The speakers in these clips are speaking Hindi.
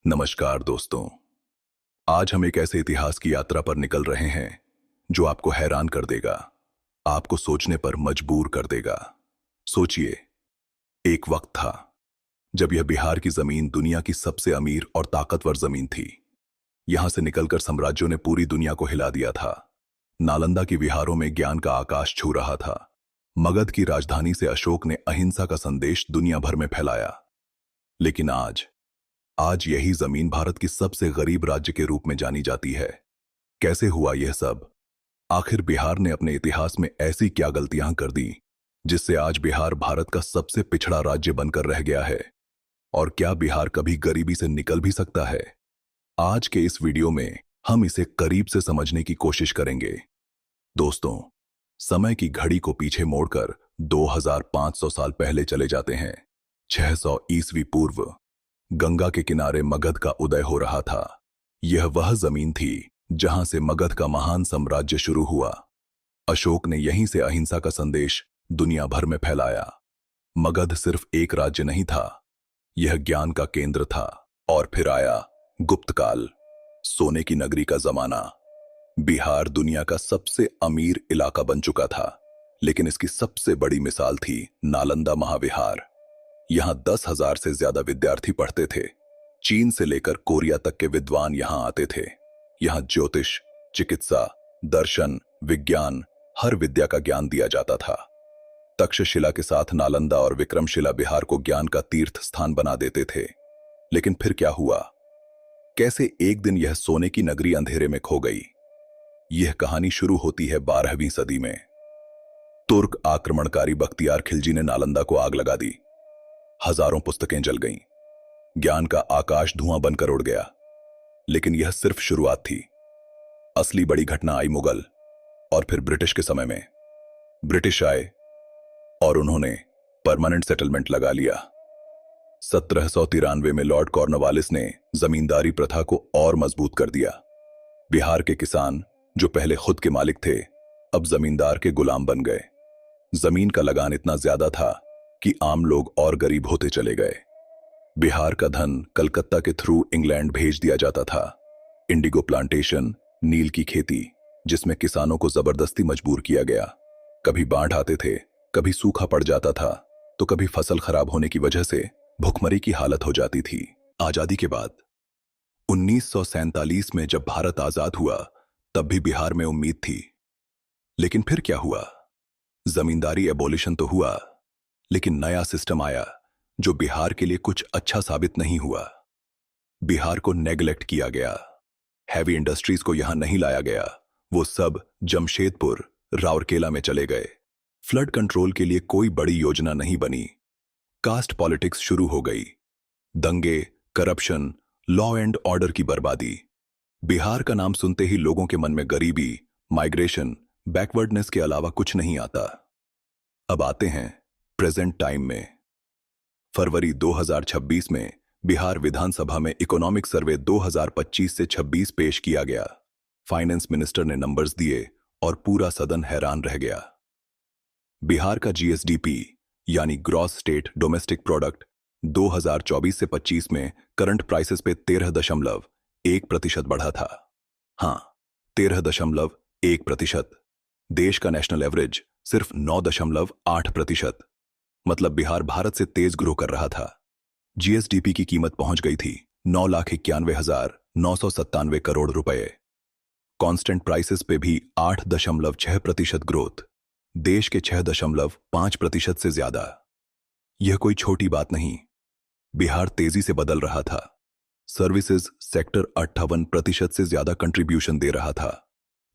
नमस्कार दोस्तों। आज हम एक ऐसे इतिहास की यात्रा पर निकल रहे हैं जो आपको हैरान कर देगा, आपको सोचने पर मजबूर कर देगा। सोचिए, एक वक्त था जब यह बिहार की जमीन दुनिया की सबसे अमीर और ताकतवर जमीन थी। यहां से निकलकर साम्राज्यों ने पूरी दुनिया को हिला दिया था। नालंदा की विहारों में ज्ञान का आकाश छू रहा था। मगध की राजधानी से अशोक ने अहिंसा का संदेश दुनिया भर में फैलाया। लेकिन आज आज यही जमीन भारत की सबसे गरीब राज्य के रूप में जानी जाती है। कैसे हुआ यह सब? आखिर बिहार ने अपने इतिहास में ऐसी क्या गलतियां कर दी जिससे आज बिहार भारत का सबसे पिछड़ा राज्य बनकर रह गया है? और क्या बिहार कभी गरीबी से निकल भी सकता है? आज के इस वीडियो में हम इसे करीब से समझने की कोशिश करेंगे। दोस्तों, समय की घड़ी को पीछे मोड़कर 2500 साल पहले चले जाते हैं। 600 ईस्वी पूर्व गंगा के किनारे मगध का उदय हो रहा था। यह वह जमीन थी जहां से मगध का महान साम्राज्य शुरू हुआ। अशोक ने यहीं से अहिंसा का संदेश दुनिया भर में फैलाया। मगध सिर्फ एक राज्य नहीं था, यह ज्ञान का केंद्र था। और फिर आया गुप्त काल, सोने की नगरी का जमाना। बिहार दुनिया का सबसे अमीर इलाका बन चुका था, लेकिन इसकी सबसे बड़ी मिसाल थी नालंदा महाविहार। यहां 10,000 से ज्यादा विद्यार्थी पढ़ते थे। चीन से लेकर कोरिया तक के विद्वान यहां आते थे। यहां ज्योतिष, चिकित्सा, दर्शन, विज्ञान, हर विद्या का ज्ञान दिया जाता था। तक्षशिला के साथ नालंदा और विक्रमशिला बिहार को ज्ञान का तीर्थ स्थान बना देते थे। लेकिन फिर क्या हुआ? कैसे एक दिन यह सोने की नगरी अंधेरे में खो गई? यह कहानी शुरू होती है 12वीं सदी में। तुर्क आक्रमणकारी बख्तियार खिलजी ने नालंदा को आग लगा दी। हजारों पुस्तकें जल गईं। ज्ञान का आकाश धुआं बनकर उड़ गया। लेकिन यह सिर्फ शुरुआत थी। असली बड़ी घटना आई मुगल और फिर ब्रिटिश के समय में। ब्रिटिश आए और उन्होंने परमानेंट सेटलमेंट लगा लिया। 1793 में लॉर्ड कॉर्नवालिस ने जमींदारी प्रथा को और मजबूत कर दिया। बिहार के किसान, जो पहले खुद के मालिक थे, अब जमींदार के गुलाम बन गए। जमीन का लगान इतना ज्यादा था कि आम लोग और गरीब होते चले गए। बिहार का धन कलकत्ता के थ्रू इंग्लैंड भेज दिया जाता था। इंडिगो प्लांटेशन, नील की खेती, जिसमें किसानों को जबरदस्ती मजबूर किया गया। कभी बाढ़ आते थे, कभी सूखा पड़ जाता था, तो कभी फसल खराब होने की वजह से भुखमरी की हालत हो जाती थी। आजादी के बाद 1947 में जब भारत आजाद हुआ, तब भी बिहार में उम्मीद थी। लेकिन फिर क्या हुआ? जमींदारी एबॉलिशन तो हुआ, लेकिन नया सिस्टम आया जो बिहार के लिए कुछ अच्छा साबित नहीं हुआ। बिहार को नेग्लेक्ट किया गया। हैवी इंडस्ट्रीज को यहां नहीं लाया गया। वो सब जमशेदपुर, राउरकेला में चले गए। फ्लड कंट्रोल के लिए कोई बड़ी योजना नहीं बनी। कास्ट पॉलिटिक्स शुरू हो गई। दंगे, करप्शन, लॉ एंड ऑर्डर की बर्बादी। बिहार का नाम सुनते ही लोगों के मन में गरीबी, माइग्रेशन, बैकवर्डनेस के अलावा कुछ नहीं आता। अब आते हैं प्रेजेंट टाइम में। फरवरी 2026 में बिहार विधानसभा में इकोनॉमिक सर्वे 2025 से 26 पेश किया गया। फाइनेंस मिनिस्टर ने नंबर्स दिए और पूरा सदन हैरान रह गया। बिहार का जीएसडीपी यानी ग्रॉस स्टेट डोमेस्टिक प्रोडक्ट 2024 से 25 में करंट प्राइसेस पे 13.1% बढ़ा था। हां, 13.1%। देश का नेशनल एवरेज सिर्फ 9.8%। मतलब बिहार भारत से तेज ग्रो कर रहा था। जीएसडीपी की कीमत पहुंच गई थी 9,91,997 करोड़ रुपए। कांस्टेंट प्राइसेस पे भी 8.6% ग्रोथ, देश के 6.5% से ज्यादा। यह कोई छोटी बात नहीं। बिहार तेजी से बदल रहा था। सर्विसेज सेक्टर 58% से ज्यादा कंट्रीब्यूशन दे रहा था।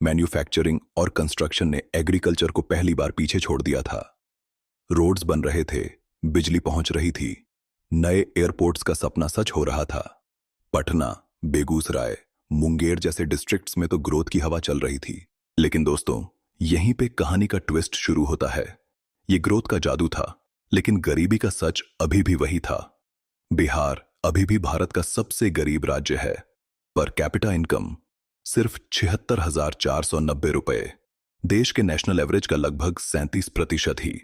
मैन्युफैक्चरिंग और कंस्ट्रक्शन ने एग्रीकल्चर को पहली बार पीछे छोड़ दिया था। रोड्स बन रहे थे, बिजली पहुंच रही थी, नए एयरपोर्ट्स का सपना सच हो रहा था। पटना, बेगूसराय, मुंगेर जैसे डिस्ट्रिक्ट्स में तो ग्रोथ की हवा चल रही थी। लेकिन दोस्तों, यहीं पे कहानी का ट्विस्ट शुरू होता है। ये ग्रोथ का जादू था, लेकिन गरीबी का सच अभी भी वही था। बिहार अभी भी भारत का सबसे गरीब राज्य है। पर कैपिटा इनकम सिर्फ 76,490 रुपए, देश के नेशनल एवरेज का लगभग 37% ही।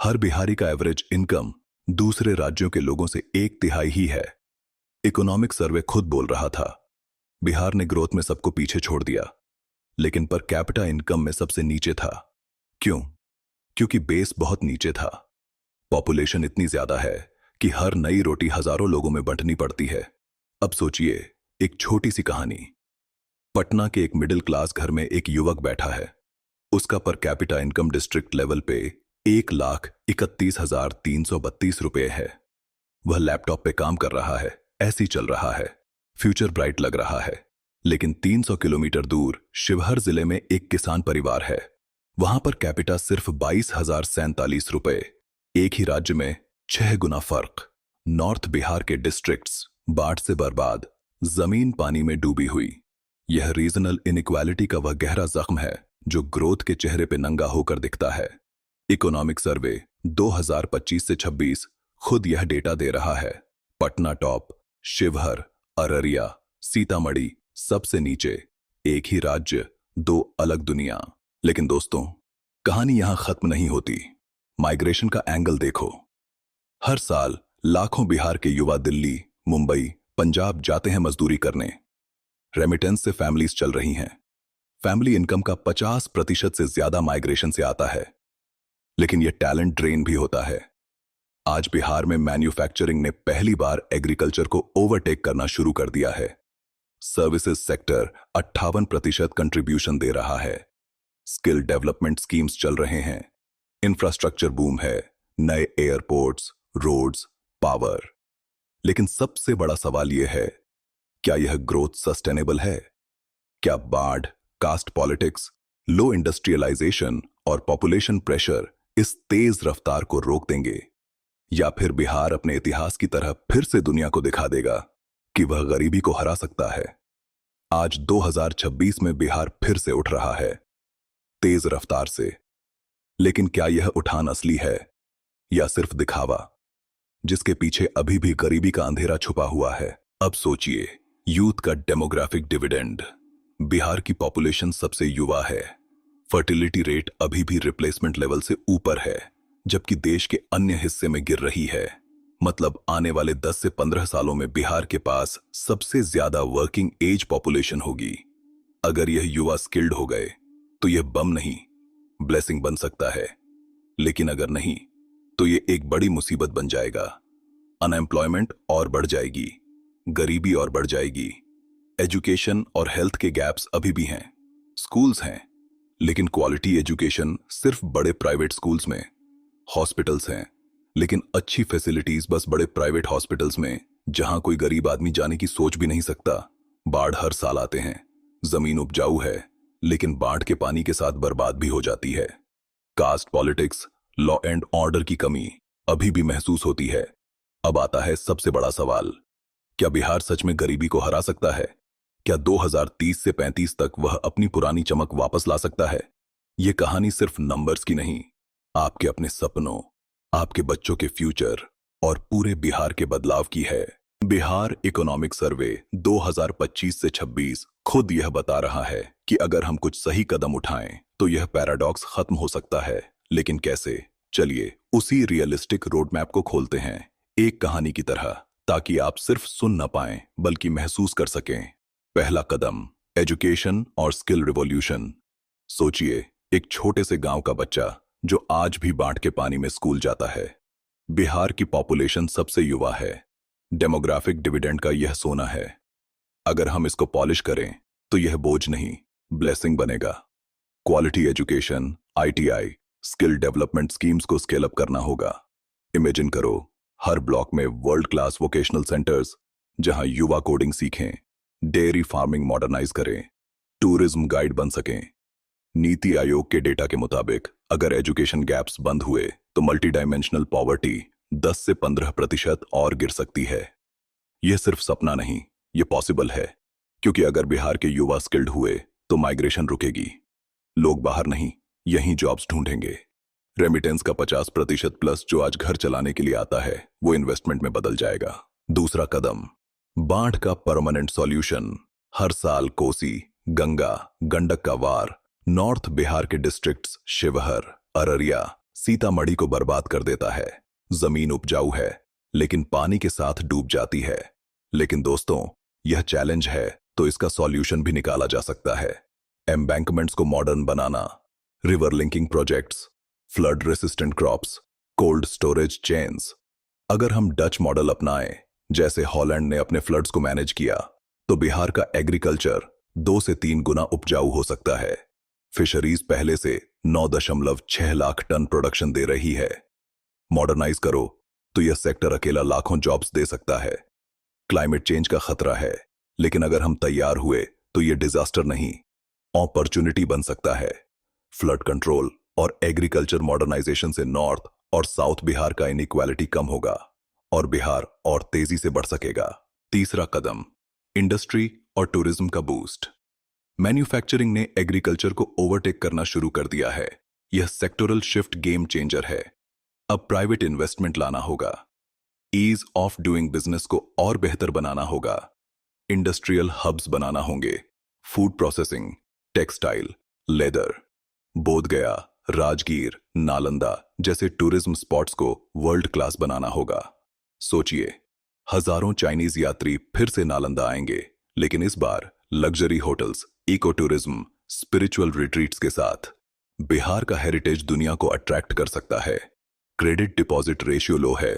हर बिहारी का एवरेज इनकम दूसरे राज्यों के लोगों से 1/3 ही है। इकोनॉमिक सर्वे खुद बोल रहा था, बिहार ने ग्रोथ में सबको पीछे छोड़ दिया, लेकिन पर कैपिटा इनकम में सबसे नीचे था। क्यों? क्योंकि बेस बहुत नीचे था। पॉपुलेशन इतनी ज्यादा है कि हर नई रोटी हजारों लोगों में बंटनी पड़ती है। अब सोचिए, एक छोटी सी कहानी। पटना के एक मिडिल क्लास घर में एक युवक बैठा है। उसका per capita income district level पे 1,31,332 रुपये है। वह लैपटॉप पे काम कर रहा है, ऐसे ही चल रहा है, फ्यूचर ब्राइट लग रहा है। लेकिन 300 किलोमीटर दूर शिवहर जिले में एक किसान परिवार है। वहां पर कैपिटा सिर्फ 22,047 रुपये। एक ही राज्य में 6 गुना फर्क। नॉर्थ बिहार के डिस्ट्रिक्ट्स बाढ़ से बर्बाद, जमीन पानी में डूबी हुई। यह रीजनल इनइक्वालिटी का वह गहरा जख्म है जो ग्रोथ के चेहरे पे नंगा होकर दिखता है। इकोनॉमिक सर्वे 2025 से 26 खुद यह डेटा दे रहा है। पटना टॉप, शिवहर, अररिया, सीतामढ़ी सबसे नीचे। एक ही राज्य, दो अलग दुनिया। लेकिन दोस्तों, कहानी यहां खत्म नहीं होती। माइग्रेशन का एंगल देखो। हर साल लाखों बिहार के युवा दिल्ली, मुंबई, पंजाब जाते हैं मजदूरी करने। रेमिटेंस से फैमिलीज चल रही हैं। फैमिली इनकम का 50% से ज्यादा माइग्रेशन से आता है। लेकिन यह टैलेंट ड्रेन भी होता है। आज बिहार में मैन्युफैक्चरिंग ने पहली बार एग्रीकल्चर को ओवरटेक करना शुरू कर दिया है। सर्विसेज सेक्टर 58% कंट्रीब्यूशन दे रहा है। स्किल डेवलपमेंट स्कीम्स चल रहे हैं। इंफ्रास्ट्रक्चर बूम है, नए एयरपोर्ट्स, रोड्स, पावर। लेकिन सबसे बड़ा सवाल यह है, क्या यह ग्रोथ सस्टेनेबल है? क्या बाढ़, कास्ट पॉलिटिक्स, लो इंडस्ट्रियलाइजेशन और पॉपुलेशन प्रेशर इस तेज रफ्तार को रोक देंगे? या फिर बिहार अपने इतिहास की तरह फिर से दुनिया को दिखा देगा कि वह गरीबी को हरा सकता है? आज 2026 में बिहार फिर से उठ रहा है, तेज रफ्तार से। लेकिन क्या यह उठान असली है या सिर्फ दिखावा, जिसके पीछे अभी भी गरीबी का अंधेरा छुपा हुआ है? अब सोचिए, यूथ का डेमोग्राफिक डिविडेंड। बिहार की पॉपुलेशन सबसे युवा है। फर्टिलिटी रेट अभी भी रिप्लेसमेंट लेवल से ऊपर है, जबकि देश के अन्य हिस्से में गिर रही है। मतलब आने वाले 10 से 15 सालों में बिहार के पास सबसे ज्यादा वर्किंग एज पॉपुलेशन होगी। अगर यह युवा स्किल्ड हो गए तो यह बम नहीं, ब्लेसिंग बन सकता है। लेकिन अगर नहीं, तो यह एक बड़ी मुसीबत बन जाएगा। अनएम्प्लॉयमेंट और बढ़ जाएगी, गरीबी और बढ़ जाएगी। एजुकेशन और हेल्थ के गैप्स अभी भी हैं। स्कूल्स हैं, लेकिन क्वालिटी एजुकेशन सिर्फ बड़े प्राइवेट स्कूल्स में। हॉस्पिटल्स हैं, लेकिन अच्छी फैसिलिटीज बस बड़े प्राइवेट हॉस्पिटल्स में, जहां कोई गरीब आदमी जाने की सोच भी नहीं सकता। बाढ़ हर साल आते हैं। जमीन उपजाऊ है, लेकिन बाढ़ के पानी के साथ बर्बाद भी हो जाती है। Caste politics, law and order की कमी अभी भी महसूस होती है। अब आता है सबसे बड़ा सवाल, क्या बिहार सच में गरीबी को हरा सकता है? क्या 2030 से 35 तक वह अपनी पुरानी चमक वापस ला सकता है? यह कहानी सिर्फ नंबर्स की नहीं, आपके अपने सपनों, आपके बच्चों के फ्यूचर और पूरे बिहार के बदलाव की है। बिहार इकोनॉमिक सर्वे 2025 से 26 खुद यह बता रहा है कि अगर हम कुछ सही कदम उठाएं तो यह पैराडॉक्स खत्म हो सकता है। लेकिन कैसे? चलिए उसी रियलिस्टिक रोड मैप को खोलते हैं, एक कहानी की तरह, ताकि आप सिर्फ सुन न पाएं बल्कि महसूस कर सकें। पहला कदम, एजुकेशन और स्किल रिवॉल्यूशन। सोचिए, एक छोटे से गांव का बच्चा जो आज भी बाढ़ के पानी में स्कूल जाता है। बिहार की पॉपुलेशन सबसे युवा है। डेमोग्राफिक डिविडेंड का यह सोना है। अगर हम इसको पॉलिश करें तो यह बोझ नहीं, ब्लेसिंग बनेगा। Quality education, ITI, skill development schemes को स्केल अप करना होगा। इमेजिन करो, हर ब्लॉक में वर्ल्ड क्लास वोकेशनल सेंटर्स, जहां युवा कोडिंग सीखें, डेयरी फार्मिंग मॉडर्नाइज करें, टूरिज्म गाइड बन सकें। नीति आयोग के डेटा के मुताबिक अगर एजुकेशन गैप्स बंद हुए तो मल्टी डायमेंशनल पॉवर्टी 10 से 15% और गिर सकती है। यह सिर्फ सपना नहीं, यह पॉसिबल है, क्योंकि अगर बिहार के युवा स्किल्ड हुए तो माइग्रेशन रुकेगी। लोग बाहर नहीं, यहीं जॉब्स ढूंढेंगे। रेमिटेंस का 50% प्लस जो आज घर चलाने के लिए आता है, वो इन्वेस्टमेंट में बदल जाएगा। दूसरा कदम, बाढ़ का परमानेंट सॉल्यूशन। हर साल कोसी, गंगा, गंडक का वार नॉर्थ बिहार के डिस्ट्रिक्ट्स शिवहर, अररिया, सीतामढ़ी को बर्बाद कर देता है। जमीन उपजाऊ है, लेकिन पानी के साथ डूब जाती है। लेकिन दोस्तों, यह चैलेंज है तो इसका सॉल्यूशन भी निकाला जा सकता है। एम्बैंकमेंट्स को मॉडर्न बनाना, river linking projects, flood resistant crops, cold storage chains. अगर हम डच मॉडल अपनाएं, जैसे हॉलैंड ने अपने फ्लड्स को मैनेज किया, तो बिहार का एग्रीकल्चर 2 से 3 गुना उपजाऊ हो सकता है। फिशरीज पहले से 9.6 लाख टन प्रोडक्शन दे रही है। मॉडर्नाइज करो तो यह सेक्टर अकेला लाखों जॉब्स दे सकता है। क्लाइमेट चेंज का खतरा है, लेकिन अगर हम तैयार हुए तो यह डिजास्टर नहीं, अपॉर्चुनिटी बन सकता है। फ्लड कंट्रोल और एग्रीकल्चर मॉडर्नाइजेशन से नॉर्थ और साउथ बिहार का इनइक्वालिटी कम होगा और बिहार और तेजी से बढ़ सकेगा। तीसरा कदम, इंडस्ट्री और टूरिज्म का बूस्ट। मैन्युफैक्चरिंग ने एग्रीकल्चर को ओवरटेक करना शुरू कर दिया है। यह सेक्टोरल शिफ्ट गेम चेंजर है। अब प्राइवेट इन्वेस्टमेंट लाना होगा, ईज ऑफ डूइंग बिजनेस को और बेहतर बनाना होगा, इंडस्ट्रियल हब्स बनाना होंगे, food processing, textile, leather. Bodhgaya, Rajgir, Nalanda जैसे टूरिज्म स्पॉट्स को वर्ल्ड क्लास बनाना होगा। सोचिए, हजारों चाइनीज यात्री फिर से नालंदा आएंगे, लेकिन इस बार luxury hotels, eco tourism, spiritual retreats के साथ। बिहार का हेरिटेज दुनिया को अट्रैक्ट कर सकता है। क्रेडिट डिपॉजिट रेशियो लो है,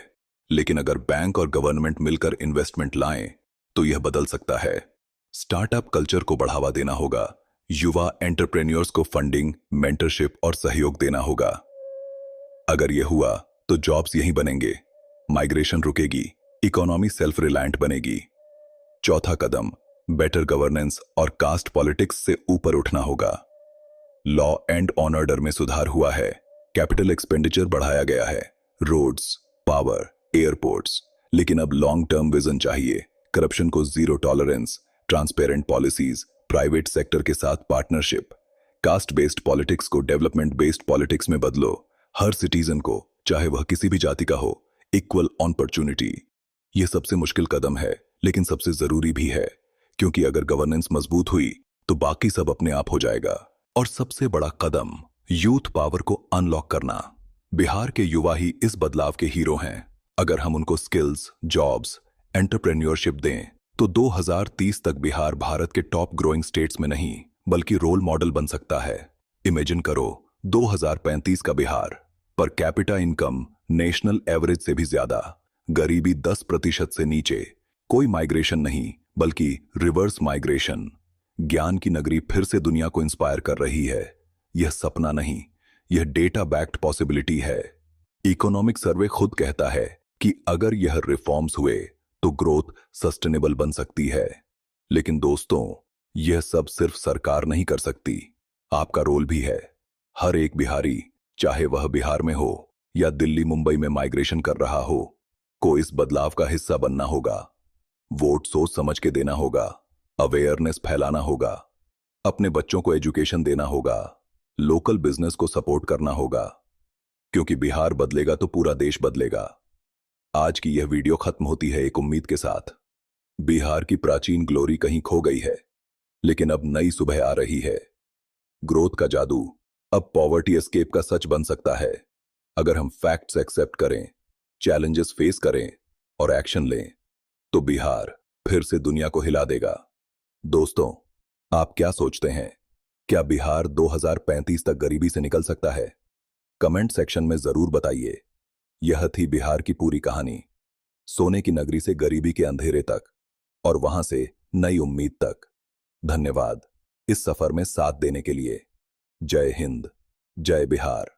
लेकिन अगर बैंक और गवर्नमेंट मिलकर इन्वेस्टमेंट लाएं तो यह बदल सकता है। स्टार्टअप कल्चर को बढ़ावा देना होगा, युवा एंटरप्रेन्योर्स को फंडिंग, मेंटरशिप और सहयोग देना होगा। अगर यह हुआ तो जॉब्स यहीं बनेंगे, माइग्रेशन रुकेगी, इकोनॉमी सेल्फ रिलायंट बनेगी। चौथा कदम, बेटर गवर्नेंस और कास्ट पॉलिटिक्स से ऊपर उठना होगा। लॉ एंड ऑर्डर में सुधार हुआ है, कैपिटल एक्सपेंडिचर बढ़ाया गया है, रोड्स, पावर, एयरपोर्ट्स, लेकिन अब लॉन्ग टर्म विजन चाहिए। करप्शन को zero tolerance, transparent policies, private sector के साथ पार्टनरशिप। कास्ट बेस्ड पॉलिटिक्स को डेवलपमेंट बेस्ड पॉलिटिक्स में बदलो। हर सिटीजन को, चाहे वह किसी भी जाति का हो, इक्वल अपॉर्चुनिटी। यह सबसे मुश्किल कदम है, लेकिन सबसे जरूरी भी है, क्योंकि अगर गवर्नेंस मजबूत हुई तो बाकी सब अपने आप हो जाएगा। और सबसे बड़ा कदम, यूथ पावर को अनलॉक करना। बिहार के युवा ही इस बदलाव के हीरो हैं। अगर हम उनको स्किल्स, जॉब्स, एंटरप्रेन्योरशिप दें तो 2030 तक बिहार भारत के टॉप ग्रोइंग स्टेट्स में नहीं, बल्कि रोल मॉडल बन सकता है। इमेजिन करो 2035 का Bihar, per capita income national average से भी ज्यादा, गरीबी 10% से नीचे, कोई माइग्रेशन नहीं बल्कि रिवर्स माइग्रेशन। ज्ञान की नगरी फिर से दुनिया को इंस्पायर कर रही है। यह सपना नहीं, यह डेटा बैक्ड पॉसिबिलिटी है। इकोनॉमिक सर्वे खुद कहता है कि अगर यह रिफॉर्म्स हुए तो ग्रोथ सस्टेनेबल बन सकती है। लेकिन दोस्तों, यह सब सिर्फ सरकार नहीं कर सकती, आपका रोल भी है। हर एक बिहारी, चाहे वह बिहार में हो या दिल्ली मुंबई में माइग्रेशन कर रहा हो, को इस बदलाव का हिस्सा बनना होगा। वोट सोच समझ के देना होगा, अवेयरनेस फैलाना होगा, अपने बच्चों को एजुकेशन देना होगा, लोकल बिजनेस को सपोर्ट करना होगा, क्योंकि बिहार बदलेगा तो पूरा देश बदलेगा। आज की यह वीडियो खत्म होती है एक उम्मीद के साथ। बिहार की प्राचीन ग्लोरी कहीं खो गई है, लेकिन अब नई सुबह आ रही है। ग्रोथ का जादू अब पॉवर्टी एस्केप का सच बन सकता है। अगर हम फैक्ट्स एक्सेप्ट करें, चैलेंजेस फेस करें और एक्शन लें, तो बिहार फिर से दुनिया को हिला देगा। दोस्तों, आप क्या सोचते हैं? क्या बिहार 2035 तक गरीबी से निकल सकता है? कमेंट सेक्शन में जरूर बताइए। यह थी बिहार की पूरी कहानी, सोने की नगरी से गरीबी के अंधेरे तक, और वहां से नई उम्मीद तक। धन्यवाद इस सफर में साथ देने के लिए। जय हिंद, जय बिहार।